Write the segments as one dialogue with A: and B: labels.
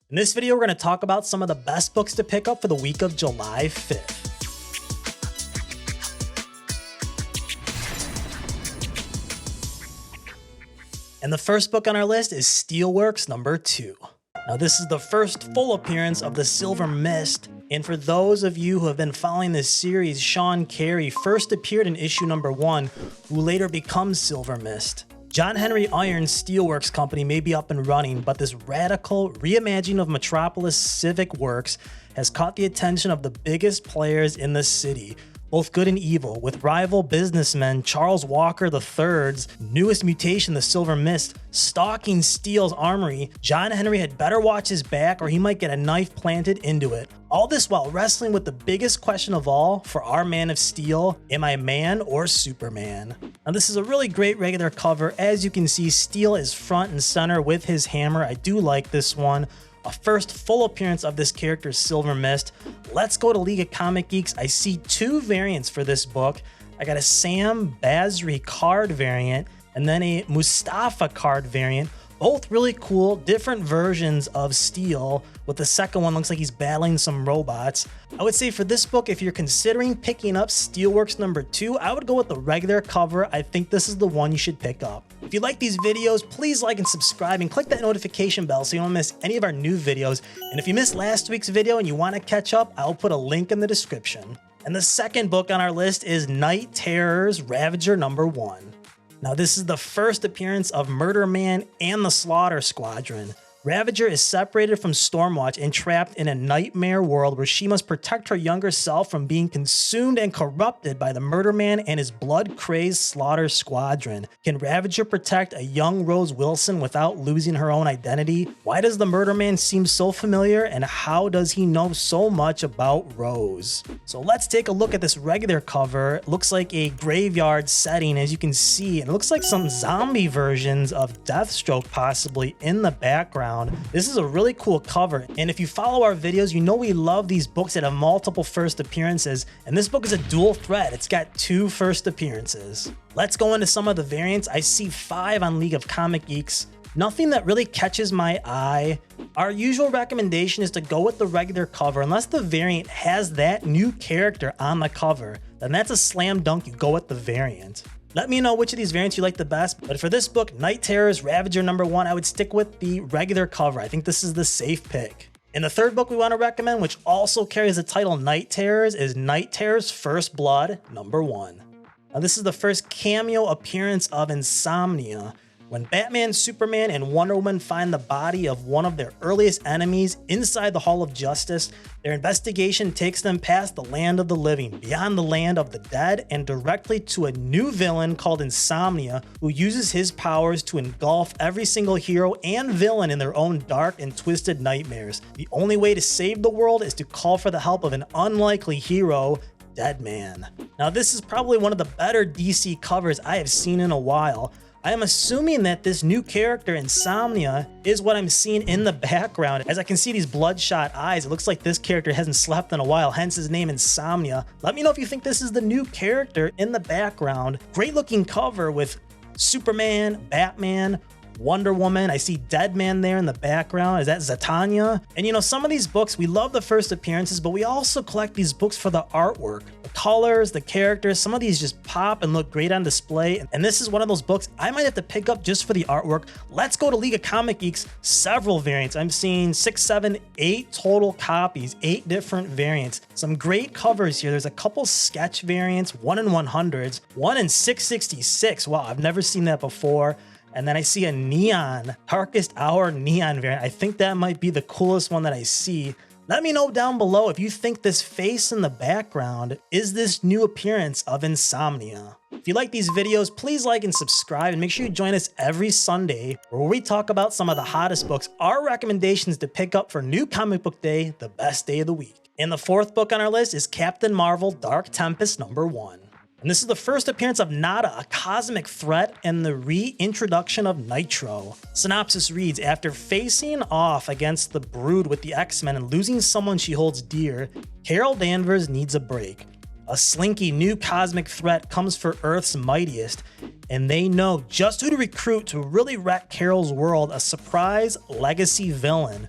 A: In this video, we're going to talk about some of the best books to pick up for the week of July 5th. And the first book on our list is Steelworks #2. Now, this is the first full appearance of the Silver Mist, and for those of you who have been following this series, Sean Carey first appeared in issue #1, who later becomes Silver Mist. John Henry Iron's Steelworks company may be up and running, but this radical reimagining of Metropolis Civic Works has caught the attention of the biggest players in the city, both good and evil, with rival businessmen Charles Walker III's newest mutation, the Silver Mist, stalking Steel's armory. John Henry had better watch his back or he might get a knife planted into it. All this while wrestling with the biggest question of all for our Man of Steel: am I man or Superman? Now, this is a really great regular cover. As you can see, Steel is front and center with his hammer. I do like this one. A first full appearance of this character, Silver Mist. Let's go to League of Comic Geeks. I see two variants for this book. I got a Sam Basri card variant and then a Mustafa card variant. Both really cool, different versions of Steel, with the second one looks like he's battling some robots. I would say for this book, if you're considering picking up Steelworks #2, I would go with the regular cover. I think this is the one you should pick up. If you like these videos, please like and subscribe and click that notification bell so you don't miss any of our new videos. And if you missed last week's video and you want to catch up, I'll put a link in the description. And the second book on our list is Night Terror's Ravager #1. Now, this is the first appearance of Murder Man and the Slaughter Squadron. Ravager is separated from Stormwatch and trapped in a nightmare world where she must protect her younger self from being consumed and corrupted by the Murder Man and his blood-crazed Slaughter Squadron. Can Ravager protect a young Rose Wilson without losing her own identity? Why does the Murder Man seem so familiar, and how does he know so much about Rose? So let's take a look at this regular cover. It looks like a graveyard setting, as you can see, and it looks like some zombie versions of Deathstroke possibly in the background. This is a really cool cover, and if you follow our videos, you know we love these books that have multiple first appearances, and this book is a dual threat. It's got two first appearances. Let's go into some of the variants. I see 5 on League of Comic Geeks. Nothing that really catches my eye. Our usual recommendation is to go with the regular cover unless the variant has that new character on the cover. Then that's a slam dunk, you go with the variant. Let me know which of these variants you like the best, but for this book, Night Terror's Ravager #1, I would stick with the regular cover. I think this is the safe pick. And the third book we want to recommend, which also carries the title Night Terrors, is Night Terror's First Blood #1. Now, this is the first cameo appearance of Insomnia. When Batman, Superman, and Wonder Woman find the body of one of their earliest enemies inside the Hall of Justice, their investigation takes them past the land of the living, beyond the land of the dead, and directly to a new villain called Insomnia, who uses his powers to engulf every single hero and villain in their own dark and twisted nightmares. The only way to save the world is to call for the help of an unlikely hero, Deadman. Now, this is probably one of the better DC covers I have seen in a while. I am assuming that this new character, Insomnia, is what I'm seeing in the background. As I can see these bloodshot eyes, it looks like this character hasn't slept in a while, hence his name, Insomnia. Let me know if you think this is the new character in the background. Great looking cover with Superman, Batman, Wonder Woman. I see Deadman there in the background. Is that Zatanna? And you know, some of these books, we love the first appearances, but we also collect these books for the artwork. The colors, the characters, some of these just pop and look great on display. And this is one of those books I might have to pick up just for the artwork. Let's go to League of Comic Geeks. Several variants. I'm seeing 6, 7, 8 total copies, 8 different variants. Some great covers here. There's a couple sketch variants, 1 in 100s, 1 in 666. Wow, I've never seen that before. And then I see a neon, Darkest Hour neon variant. I think that might be the coolest one that I see. Let me know down below if you think this face in the background is this new appearance of Insomnia. If you like these videos, please like and subscribe, and make sure you join us every Sunday where we talk about some of the hottest books, our recommendations to pick up for New Comic Book Day, the best day of the week. And the fourth book on our list is Captain Marvel Dark Tempest #1. And this is the first appearance of Nada, a cosmic threat, and the reintroduction of Nitro. Synopsis reads, after facing off against the Brood with the X-Men and losing someone she holds dear, Carol Danvers needs a break. A slinky new cosmic threat comes for Earth's mightiest, and they know just who to recruit to really wreck Carol's world, a surprise legacy villain.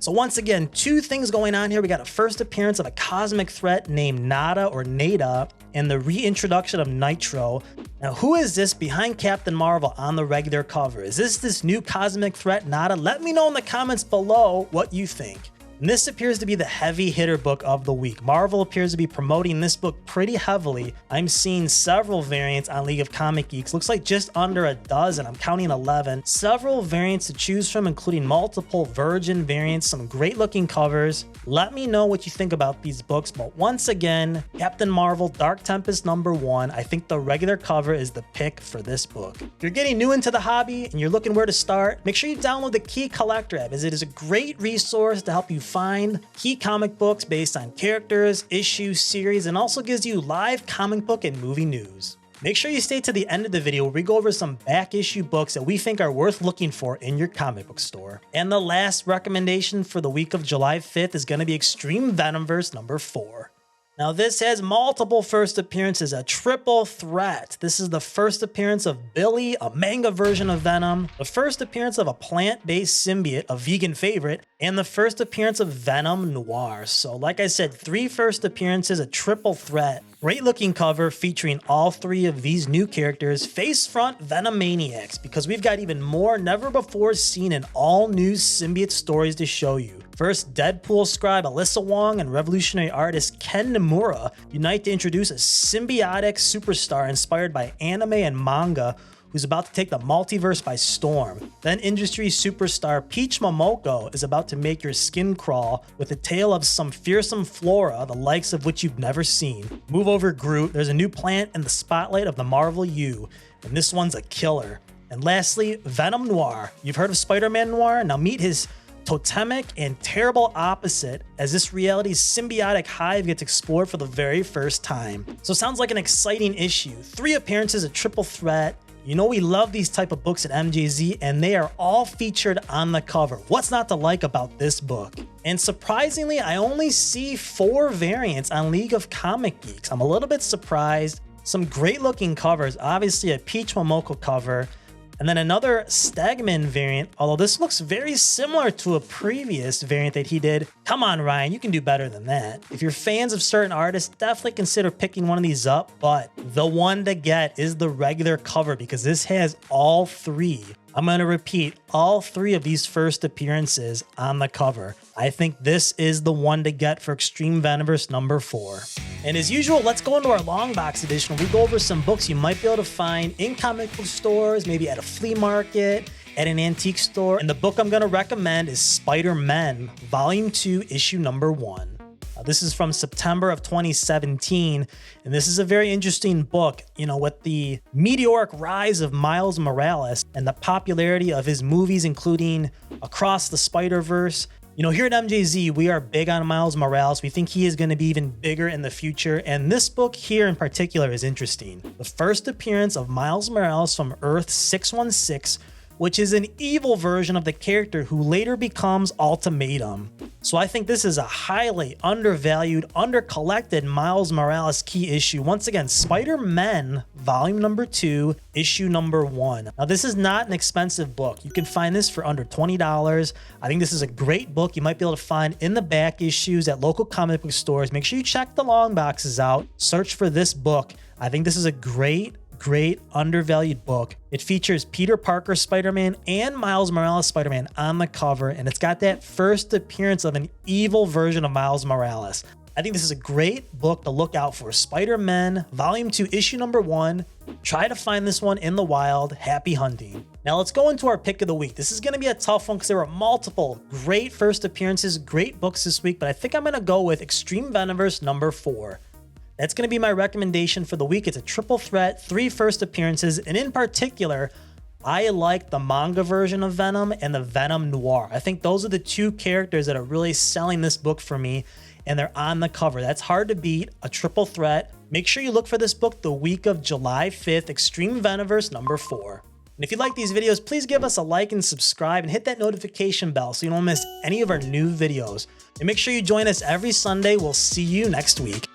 A: So once again, two things going on here. We got a first appearance of a cosmic threat named Nada or Nada, and the reintroduction of Nitro. Now, who is this behind Captain Marvel on the regular cover? Is this new cosmic threat Nada? Let me know in the comments below what you think. And this appears to be the heavy hitter book of the week. Marvel appears to be promoting this book pretty heavily. I'm seeing several variants on League of Comic Geeks. Looks like just under a dozen. I'm counting 11. Several variants to choose from, including multiple Virgin variants, some great looking covers. Let me know what you think about these books. But once again, Captain Marvel Dark Tempest #1. I think the regular cover is the pick for this book. If you're getting new into the hobby and you're looking where to start, make sure you download the Key Collector app, as it is a great resource to help you find key comic books based on characters, issues, series, and also gives you live comic book and movie news. Make sure you stay to the end of the video where we go over some back issue books that we think are worth looking for in your comic book store. And the last recommendation for the week of July 5th is going to be Extreme Venomverse #4. Now this has multiple first appearances, a triple threat. This is the first appearance of Billy, a manga version of Venom, the first appearance of a plant-based symbiote, a vegan favorite, and the first appearance of Venom Noir. So like I said, 3 first appearances, a triple threat. Great looking cover featuring all 3 of these new characters, face front Venomaniacs, because we've got even more never before seen and all new symbiote stories to show you. First, Deadpool scribe Alyssa Wong and revolutionary artist Ken Nomura unite to introduce a symbiotic superstar inspired by anime and manga who's about to take the multiverse by storm. Then industry superstar Peach Momoko is about to make your skin crawl with a tale of some fearsome flora, the likes of which you've never seen. Move over Groot, there's a new plant in the spotlight of the Marvel U, and this one's a killer. And lastly, Venom Noir. You've heard of Spider-Man Noir? Now meet his totemic and terrible opposite as this reality's symbiotic hive gets explored for the very first time. So it sounds like an exciting issue. 3 appearances, a triple threat. You know we love these type of books at MJZ, and they are all featured on the cover. What's not to like about this book? And surprisingly, I only see 4 variants on League of Comic Geeks. I'm a little bit surprised. Some great looking covers, obviously a Peach Momoko cover, and then another Stegman variant, although this looks very similar to a previous variant that he did. Come on, Ryan, you can do better than that. If you're fans of certain artists, definitely consider picking one of these up, but the one to get is the regular cover because this has all 3. I'm going to repeat all 3 of these first appearances on the cover. I think this is the one to get for Extreme Venomverse #4. And as usual, let's go into our long box edition where we go over some books you might be able to find in comic book stores, maybe at a flea market, at an antique store. And the book I'm going to recommend is Spider-Men, Volume 2, Issue #1. This is from September of 2017, and this is a very interesting book, you know, with the meteoric rise of Miles Morales and the popularity of his movies, including Across the Spider-Verse. You know, here at MJZ, we are big on Miles Morales. We think he is going to be even bigger in the future, and this book here in particular is interesting. The first appearance of Miles Morales from Earth 616, which is an evil version of the character who later becomes Ultimatum. So I think this is a highly undervalued, undercollected Miles Morales key issue. Once again, Spider-Men, Volume #2, Issue #1. Now this is not an expensive book. You can find this for under $20. I think this is a great book you might be able to find in the back issues at local comic book stores. Make sure you check the long boxes out. Search for this book. I think this is a great undervalued book. It features Peter Parker Spider-Man and Miles Morales Spider-Man on the cover, and it's got that first appearance of an evil version of Miles Morales. I think this is a great book to look out for. Spider-Man, Volume 2, Issue #1. Try to find this one in the wild. Happy hunting. Now let's go into our pick of the week. This is going to be a tough one because there were multiple great first appearances, great books this week, but I think I'm going to go with Extreme Venomverse #4. That's going to be my recommendation for the week. It's a triple threat, 3 first appearances, and in particular, I like the manga version of Venom and the Venom Noir. I think those are the 2 characters that are really selling this book for me, and they're on the cover. That's hard to beat, a triple threat. Make sure you look for this book the week of July 5th, Extreme Venomverse #4. And if you like these videos, please give us a like and subscribe and hit that notification bell so you don't miss any of our new videos. And make sure you join us every Sunday. We'll see you next week.